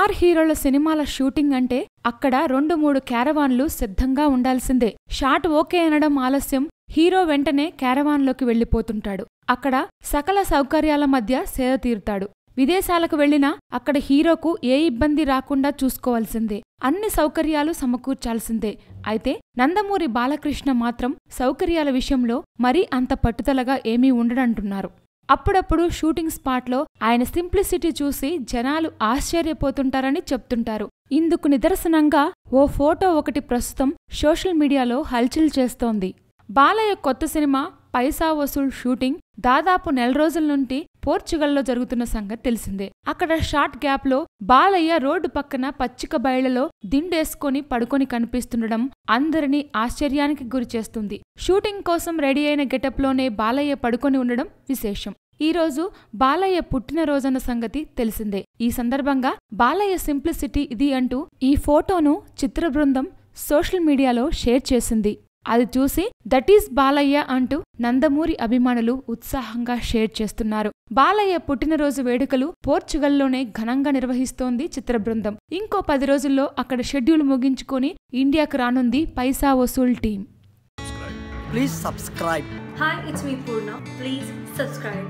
Star హీరోల సినిమాల shooting అంటే అక్కడ 2-3 క్యారవాన్లు సిద్ధంగా ఉండాల్సిందే. షాట్ ఓకే అనడం ఆలస్యం. హీరో వెంటనే క్యారవాన్లోకి వెళ్లిపోతుంటాడు. అక్కడ సకల సౌకర్యాల మధ్య సేద తీరుతాడు. విదేశాలకు వెళ్లినా అక్కడ హీరోకు ఏ ఇబ్బంది రాకుండా చూసుకోవాల్సిందే. అన్ని సౌకర్యాలు సమకూర్చాల్సిందే. అయితే నందమూరి బాలకృష్ణ మాత్రం సౌకర్యాల విషయంలో మరీ అంత పట్టుదలగా ఏమీ ఉండడంటున్నారు. అప్పుడప్పుడు షూటింగ్ స్పాట్లో ఆయన సింప్లిసిటీ చూసి జనాలు ఆశ్చర్యపోతుంటారని చెప్తుంటారు. ఇందుకు నిదర్శనంగా ఓ ఫోటో ఒకటి ప్రస్తుతం సోషల్ మీడియాలో హల్చల్ చేస్తోంది. బాలయ్య కొత్త సినిమా పైసా వసూల్ షూటింగ్ దాదాపు 4 రోజుల నుండి పోర్చుగల్లో జరుగుతున్న సంగతి తెలిసిందే. అక్కడ షార్ట్ గ్యాప్లో బాలయ్య రోడ్డు పక్కన పచ్చిక బయళ్లలో దిండేసుకొని పడుకొని కనిపిస్తుండడం అందరినీ ఆశ్చర్యానికి గురిచేస్తుంది. షూటింగ్ కోసం రెడీ అయిన గెటప్లోనే బాలయ్య పడుకొని ఉండడం విశేషం. ఈరోజు బాలయ్య పుట్టినరోజన్న సంగతి తెలిసిందే. ఈ సందర్భంగా బాలయ్య సింప్లిసిటీ ఇది అంటూ ఈ ఫోటోను చిత్ర బృందం సోషల్ మీడియాలో షేర్ చేసింది. అది చూసి దట్ ఈస్ బాలయ్య అంటూ నందమూరి అభిమానులు ఉత్సాహంగా షేర్ చేస్తున్నారు. బాలయ్య పుట్టినరోజు వేడుకలు పోర్చుగల్లోనే ఘనంగా నిర్వహిస్తోంది చిత్ర బృందం. ఇంకో 10 రోజుల్లో అక్కడ షెడ్యూల్ ముగించుకొని ఇండియాకు రానుంది పైసా Vasool team. Please subscribe. Hi, it's me Purna. Please subscribe.